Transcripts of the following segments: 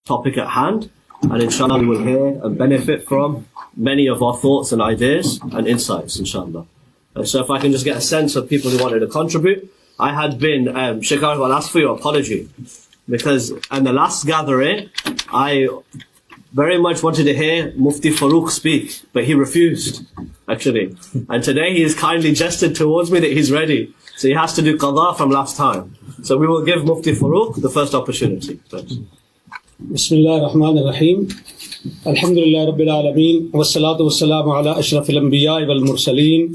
topic at hand, and inshallah we will hear and benefit from many of our thoughts and ideas and insights, inshallah. So if I can just get a sense of people who wanted to contribute. I had been, Sheikh Arif, I'll ask for your apology, because in the last gathering, I very much wanted to hear Mufti Farooq speak, but he refused, actually. And today he has kindly gestured towards me that he's ready. So he has to do qada from last time. So we will give Mufti Farooq the first opportunity. Thanks. Bismillah ar-Rahman ar-Rahim. Alhamdulillah Rabbil Alameen. Wassalatu wassalamu ala ashrafil anbiya wal mursaleen.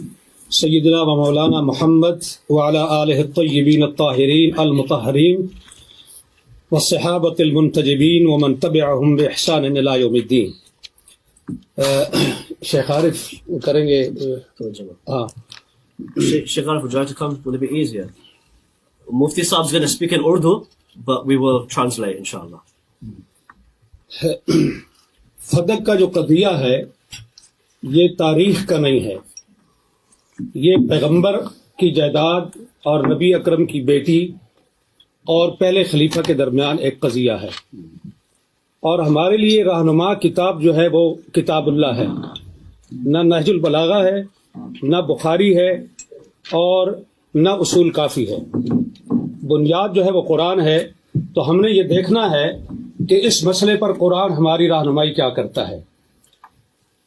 سیدنا و مولانا محمد وعلى آلہ الطیبین الطاہرین المطہرین والصحابۃ المنتجبین ومن تبعہم بإحسان الی یوم الدین. شیخ عارف کریں گے. Sheikh Arif, would you like to come? Will it be easier? Mufti Saab is going to speak in Urdu, but we will translate, inshallah. فدق کا جو قضیہ ہے یہ تاریخ کا نہیں ہے، یہ پیغمبر کی جائیداد اور نبی اکرم کی بیٹی اور پہلے خلیفہ کے درمیان ایک قضیہ ہے، اور ہمارے لیے رہنما کتاب جو ہے وہ کتاب اللہ ہے. نہ نہج البلاغہ ہے، نہ بخاری ہے، اور نہ اصول کافی ہے. بنیاد جو ہے وہ قرآن ہے. تو ہم نے یہ دیکھنا ہے کہ اس مسئلے پر قرآن ہماری رہنمائی کیا کرتا ہے.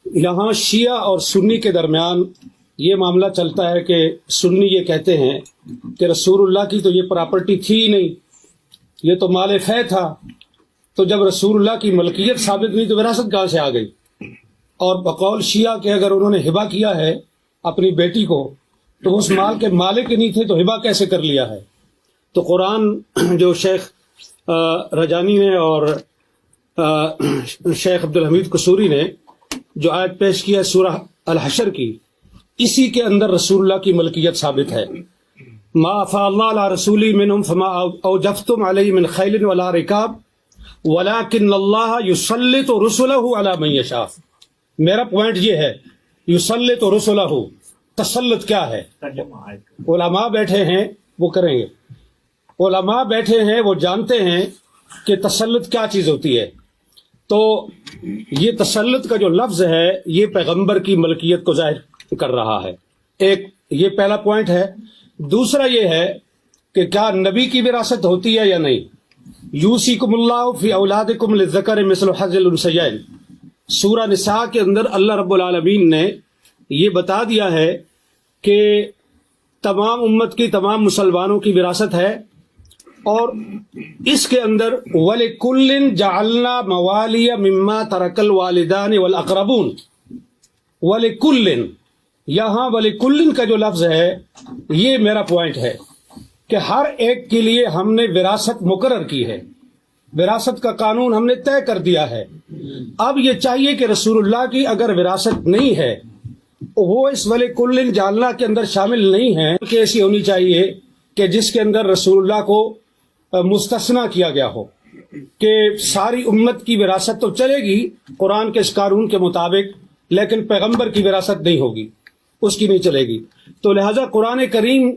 یہاں شیعہ اور سنی کے درمیان یہ معاملہ چلتا ہے کہ سنی یہ کہتے ہیں کہ رسول اللہ کی تو یہ پراپرٹی تھی ہی نہیں، یہ تو مال فے تھا. تو جب رسول اللہ کی ملکیت ثابت نہیں تو وراثت کہاں سے آ گئی؟ اور بقول شیعہ کہ اگر انہوں نے ہبہ کیا ہے اپنی بیٹی کو تو اس مال کے مالک نہیں تھے تو ہبہ کیسے کر لیا ہے؟ تو قرآن جو شیخ رجانی نے اور شیخ عبدالحمید قصوری نے جو آیت پیش کی ہے سورہ الحشر کی، اسی کے اندر رسول اللہ کی ملکیت ثابت ہے. ما افاء اللہ علی رسولی منہم فما اوجفتم علیہ من خیل ولا رکاب ولکن اللہ یسلط رسلہ علی من یشاء. میرا پوائنٹ یہ ہے یسلط رسلہ، تسلط کیا ہے؟ علماء بیٹھے ہیں وہ کریں گے. علماء بیٹھے ہیں وہ جانتے ہیں کہ تسلط کیا چیز ہوتی ہے. تو یہ تسلط کا جو لفظ ہے یہ پیغمبر کی ملکیت کو ظاہر کر رہا ہے. ایک یہ پہلا پوائنٹ ہے. دوسرا یہ ہے کہ کیا نبی کی وراثت ہوتی ہے یا نہیں. یوصیکم اللہ فی اولادکم للذکر مثل حظ الانثیین. سورہ نساء کے اندر اللہ رب العالمین نے یہ بتا دیا ہے کہ تمام امت کی، تمام مسلمانوں کی وراثت ہے، اور اس کے اندر وَلِكُلٍّ جَعَلْنَا مَوَالِيَ مِمَّا تَرَكَ الْوَالِدَانِ وَالْأَقْرَبُونَ. وَلِكُلٍّ، یہاں وَلِكُلٍّ کا جو لفظ ہے یہ میرا پوائنٹ ہے کہ ہر ایک کے لیے ہم نے وراثت مقرر کی ہے، وراثت کا قانون ہم نے طے کر دیا ہے. اب یہ چاہیے کہ رسول اللہ کی اگر وراثت نہیں ہے وہ اس وَلِكُلٍّ جَعَلْنَا کے اندر شامل نہیں ہے، کہ ایسی ہونی چاہیے کہ جس کے اندر رسول اللہ کو مستثنا کیا گیا ہو کہ ساری امت کی وراثت تو چلے گی قرآن کے اس قانون کے مطابق، لیکن پیغمبر کی وراثت نہیں ہوگی، اس کی نہیں چلے گی. تو لہذا قرآن کریم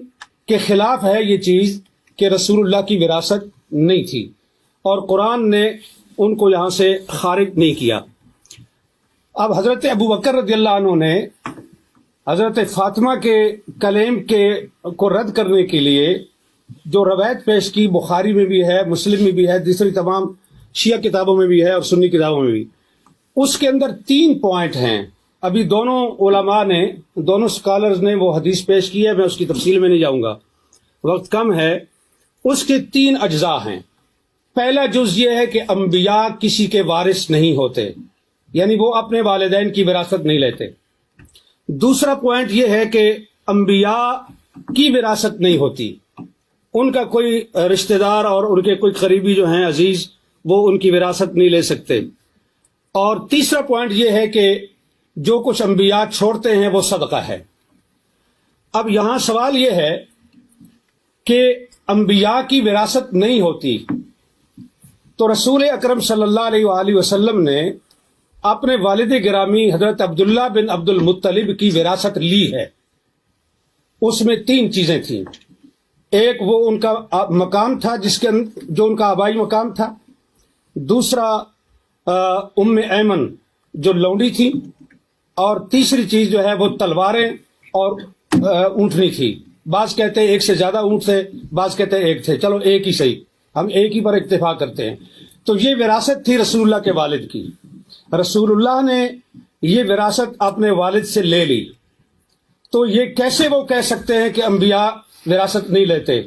کے خلاف ہے یہ چیز کہ رسول اللہ کی وراثت نہیں تھی، اور قرآن نے ان کو یہاں سے خارج نہیں کیا. اب حضرت ابو بکر رضی اللہ عنہ نے حضرت فاطمہ کے کلیم کو رد کرنے کے لیے جو روایت پیش کی، بخاری میں بھی ہے، مسلم میں بھی ہے، دوسری تمام شیعہ کتابوں میں بھی ہے اور سنی کتابوں میں بھی. اس کے اندر 3 پوائنٹ ہیں. ابھی دونوں علماء نے، دونوں سکالرز نے وہ حدیث پیش کی ہے، میں اس کی تفصیل میں نہیں جاؤں گا، وقت کم ہے. اس کے 3 اجزاء ہیں. پہلا جز یہ ہے کہ انبیاء کسی کے وارث نہیں ہوتے، یعنی وہ اپنے والدین کی وراثت نہیں لیتے. دوسرا پوائنٹ یہ ہے کہ انبیاء کی وراثت نہیں ہوتی، ان کا کوئی رشتہ دار اور ان کے کوئی قریبی جو ہیں عزیز وہ ان کی وراثت نہیں لے سکتے. اور تیسرا پوائنٹ یہ ہے کہ جو کچھ انبیاء چھوڑتے ہیں وہ صدقہ ہے. اب یہاں سوال یہ ہے کہ انبیاء کی وراثت نہیں ہوتی تو رسول اکرم صلی اللہ علیہ وآلہ وسلم نے اپنے والد گرامی حضرت عبداللہ بن عبد المطلب کی وراثت لی ہے. اس میں 3 چیزیں تھیں. ایک وہ ان کا مقام تھا جو ان کا آبائی مقام تھا. دوسرا ایمن جو لونڈی تھی، اور تیسری چیز جو ہے وہ تلواریں اور اونٹنی تھی. بعض کہتے ہیں ایک سے زیادہ اونٹ تھے، بعض کہتے ہیں ایک تھے، چلو ایک ہی صحیح، ہم ایک ہی پر اتفاق کرتے ہیں. تو یہ وراثت تھی رسول اللہ کے والد کی. رسول اللہ نے یہ وراثت اپنے والد سے لے لی. تو یہ کیسے وہ کہہ سکتے ہیں کہ انبیاء وراثت نہیں لیتے؟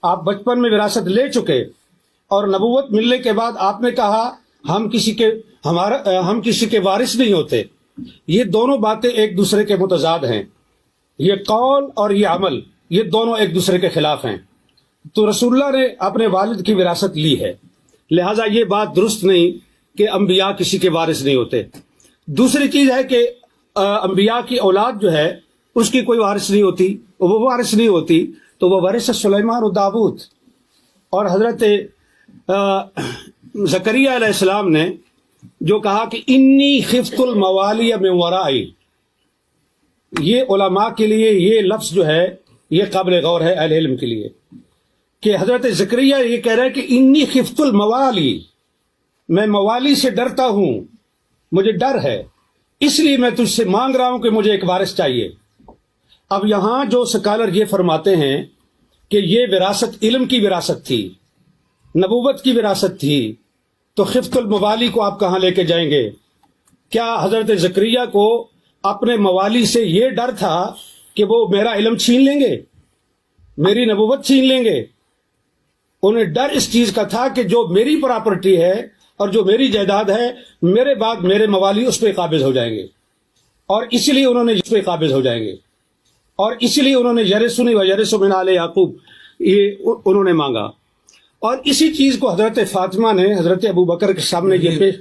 آپ بچپن میں وراثت لے چکے اور نبوت ملنے کے بعد آپ نے کہا ہم کسی کے وارث نہیں ہوتے. یہ دونوں باتیں ایک دوسرے کے متضاد ہیں. یہ قول اور یہ عمل، یہ دونوں ایک دوسرے کے خلاف ہیں. تو رسول اللہ نے اپنے والد کی وراثت لی ہے، لہٰذا یہ بات درست نہیں کہ انبیاء کسی کے وارث نہیں ہوتے. دوسری چیز ہے کہ انبیاء کی اولاد جو ہے اس کی کوئی وارث نہیں ہوتی، وہ وارث نہیں ہوتی، تو وہ وارث سلیمان و داؤد. اور حضرت زکریا علیہ السلام نے جو کہا کہ انی خفت الموالی من ورائی، یہ علماء کے لیے یہ لفظ جو ہے یہ قابل غور ہے اہل علم کے لیے، کہ حضرت زکریا یہ کہہ رہے ہیں کہ انی خفت الموالی، میں موالی سے ڈرتا ہوں، مجھے ڈر ہے، اس لیے میں تجھ سے مانگ رہا ہوں کہ مجھے ایک وارث چاہیے. اب یہاں جو سکالر یہ فرماتے ہیں کہ یہ وراثت علم کی وراثت تھی، نبوت کی وراثت تھی، تو خفت الموالی کو آپ کہاں لے کے جائیں گے؟ کیا حضرت زکریا کو اپنے موالی سے یہ ڈر تھا کہ وہ میرا علم چھین لیں گے، میری نبوت چھین لیں گے؟ انہیں ڈر اس چیز کا تھا کہ جو میری پراپرٹی ہے اور جو میری جائیداد ہے، میرے بعد میرے موالی اس پہ قابض ہو جائیں گے، اور اسی لیے انہوں نے اس پہ قابض ہو جائیں گے، اور اسی لیے انہوں نے یرثنی و یرث من آل یعقوب یہ انہوں نے مانگا. اور اسی چیز کو حضرت فاطمہ نے حضرت ابو بکر کے سامنے یہ پیش،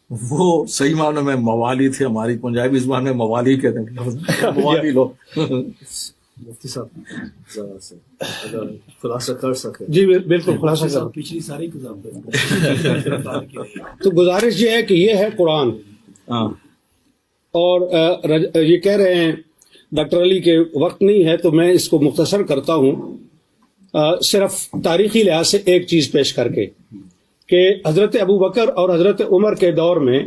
وہ صحیح معنی میں موالی تھے، ہماری پنجابی زبان میں موالی کہتے ہیں، موالی لوگ. مفتی صاحب ذرا سے اگر خلاصہ کر سکے. جی بالکل خلاصہ کر. پچھلی ساری کتاب تو گزارش یہ ہے کہ یہ ہے قرآن، اور یہ کہہ رہے ہیں ڈاکٹر علی کے وقت نہیں ہے تو میں اس کو مختصر کرتا ہوں، صرف تاریخی لحاظ سے ایک چیز پیش کر کے، کہ حضرت ابو بکر اور حضرت عمر کے دور میں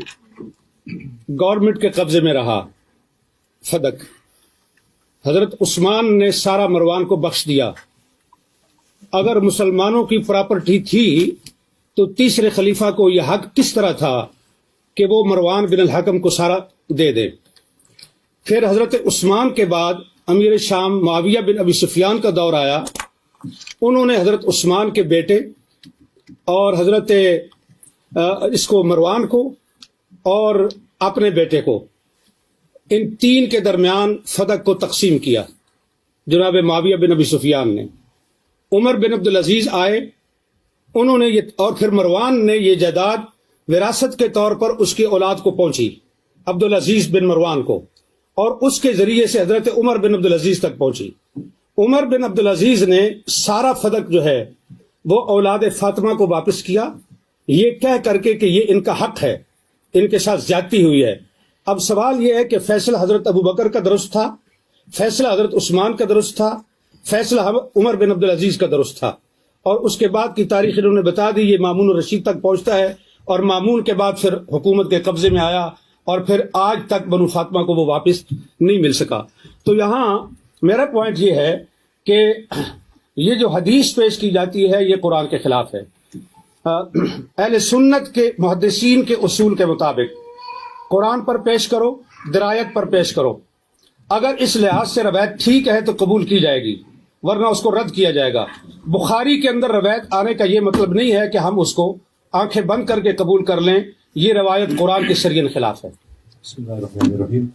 گورنمنٹ کے قبضے میں رہا فدق. حضرت عثمان نے سارا مروان کو بخش دیا. اگر مسلمانوں کی پراپرٹی تھی تو تیسرے خلیفہ کو یہ حق کس طرح تھا کہ وہ مروان بن الحکم کو سارا دے دے؟ پھر حضرت عثمان کے بعد امیر شام معاویہ بن ابی سفیان کا دور آیا. انہوں نے حضرت عثمان کے بیٹے اور حضرت اس کو مروان کو اور اپنے بیٹے کو، ان تین کے درمیان فدق کو تقسیم کیا جناب معاویہ بن ابی سفیان نے. عمر بن عبدالعزیز آئے، انہوں نے یہ، اور پھر مروان نے یہ جائیداد وراثت کے طور پر اس کی اولاد کو پہنچی، عبدالعزیز بن مروان کو، اور اس کے ذریعے سے حضرت عمر بن عبدالعزیز تک پہنچی. عمر بن عبدالعزیز نے سارا فدق جو ہے وہ اولاد فاطمہ کو واپس کیا، یہ کہہ کر کے کہ یہ ان کا حق ہے، ان کے ساتھ زیادتی ہوئی ہے. اب سوال یہ ہے کہ فیصلہ حضرت ابو بکر کا درست تھا، فیصلہ حضرت عثمان کا درست تھا، فیصلہ عمر بن عبدالعزیز کا درست تھا، اور اس کے بعد کی تاریخ انہوں نے بتا دی. یہ مامون الرشید تک پہنچتا ہے، اور مامون کے بعد پھر حکومت کے قبضے میں آیا، اور پھر آج تک بنو فاطمہ کو وہ واپس نہیں مل سکا. تو یہاں میرا پوائنٹ یہ ہے کہ یہ جو حدیث پیش کی جاتی ہے یہ قرآن کے خلاف ہے. اہل سنت کے محدثین کے اصول کے مطابق قرآن پر پیش کرو، درایت پر پیش کرو. اگر اس لحاظ سے روایت ٹھیک ہے تو قبول کی جائے گی، ورنہ اس کو رد کیا جائے گا. بخاری کے اندر روایت آنے کا یہ مطلب نہیں ہے کہ ہم اس کو آنکھیں بند کر کے قبول کر لیں. یہ روایت قرآن کے شریعت خلاف ہے. بسم اللہ الرحمن الرحیم.